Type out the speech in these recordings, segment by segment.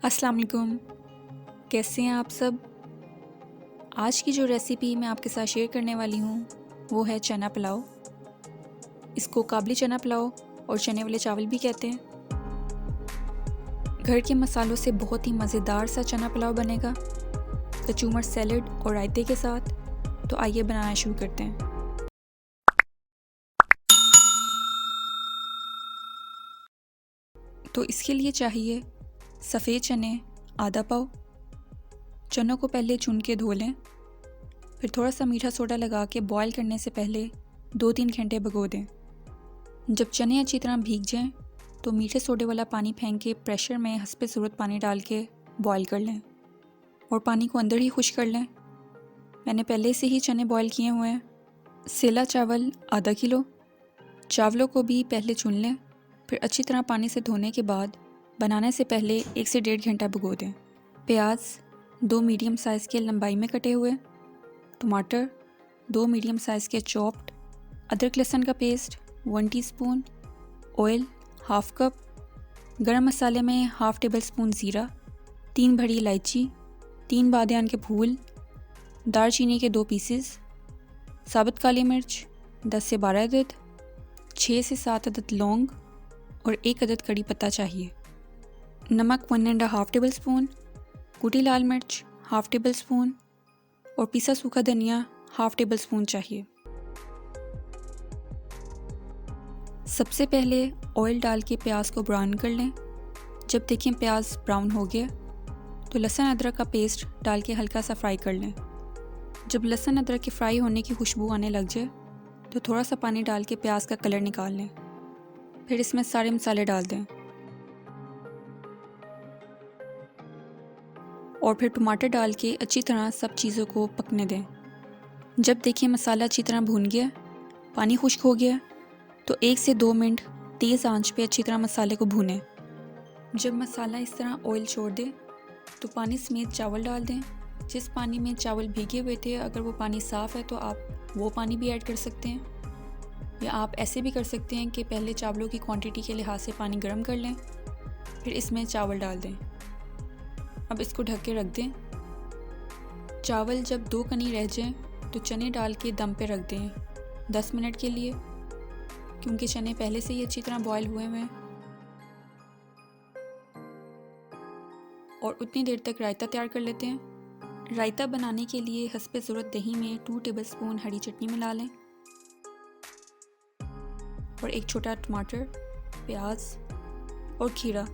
अस्सलाम वालेकुम, कैसे हैं आप सब। आज की जो रेसिपी मैं आपके साथ शेयर करने वाली हूँ वो है चना पुलाव। इसको काबली चना पुलाव और चने वाले चावल भी कहते हैं। घर के मसालों से बहुत ही मज़ेदार सा चना पुलाव बनेगा कचूमर सैलड और रायते के साथ। तो आइए बनाना शुरू करते हैं। तो इसके लिए चाहिए सफ़ेद चने आधा पाव। चनों को पहले चुन के धो लें, फिर थोड़ा सा मीठा सोडा लगा के बॉईल करने से पहले 2-3 घंटे भिगो दें। जब चने अच्छी तरह भीग जाएं तो मीठे सोडे वाला पानी फेंक के प्रेशर में हस्बे ज़रूरत पानी डाल के बॉईल कर लें और पानी को अंदर ही खुश कर लें। मैंने पहले से ही चने बॉईल किए हुए हैं। सेला चावल आधा किलो। चावलों को भी पहले चुन लें, फिर अच्छी तरह पानी से धोने के बाद बनाने से पहले 1 से 1.5 घंटा भिगो दें। प्याज 2 मीडियम साइज़ के लंबाई में कटे हुए। टमाटर 2 मीडियम साइज़ के चॉप्ड। अदरक लहसुन का paste 1 teaspoon. Oil half cup. गरम मसाले में हाफ टेबल स्पून ज़ीरा, 3 बड़ी इलायची, 3 बादियान के फूल, दालचीनी के 2 पीसेस, साबुत काली मिर्च 10 से 12 अदद, 6 से 7 अदद लौंग और 1 अदद कड़ी पत्ता चाहिए। नमक 1.5 टेबल स्पून, कुटी लाल मिर्च हाफ टेबल स्पून और पिसा सूखा धनिया हाफ टेबल स्पून चाहिए। सबसे पहले ऑयल डाल के प्याज को ब्राउन कर लें। जब देखें प्याज ब्राउन हो गया तो लहसुन अदरक का पेस्ट डाल के हल्का सा फ्राई कर लें। जब लहसुन अदरक के फ्राई होने की खुशबू आने लग जाए तो थोड़ा सा पानी डाल के प्याज का कलर निकाल लें। फिर इसमें सारे मसाले डाल दें और फिर टमाटर डाल के अच्छी तरह सब चीज़ों को पकने दें। जब देखिए मसाला अच्छी तरह भून गया, पानी खुश्क हो गया तो 1 से 2 मिनट तेज़ आंच पे अच्छी तरह मसाले को भूनें। जब मसाला इस तरह ऑयल छोड़ दे तो पानी समेत चावल डाल दें। जिस पानी में चावल भीगे हुए थे, अगर वो पानी साफ़ है तो आप वो पानी भी ऐड कर सकते हैं, या आप ऐसे भी कर सकते हैं कि पहले चावलों की क्वांटिटी के लिहाज से पानी गर्म कर लें, फिर इसमें चावल डाल दें। अब इसको ढक के रख दें। चावल जब 2 कनी रह जाएं तो चने डाल के दम पे रख दें 10 मिनट के लिए, क्योंकि चने पहले से ही अच्छी तरह बॉयल हुए हुए हैं। और उतनी देर तक रायता तैयार कर लेते हैं। रायता बनाने के लिए हस्बे ज़रूरत दही में 2 टेबलस्पून हरी चटनी मिला लें और 1 छोटा टमाटर, प्याज और खीरा।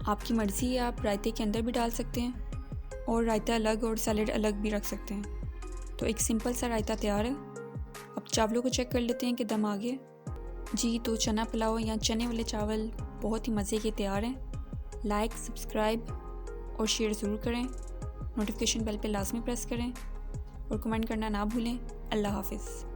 आपकी मर्ज़ी है, आप रायते के अंदर भी डाल सकते हैं और रायता अलग और सैलेड अलग भी रख सकते हैं। तो एक सिंपल सा रायता तैयार है। अब चावलों को चेक कर लेते हैं कि दम आ गए जी। तो चना पुलाव या चने वाले चावल बहुत ही मज़े के तैयार हैं। लाइक, सब्सक्राइब और शेयर ज़रूर करें। नोटिफिकेशन बेल पे लाजमी प्रेस करें और कमेंट करना ना भूलें। अल्लाह हाफ़िज़।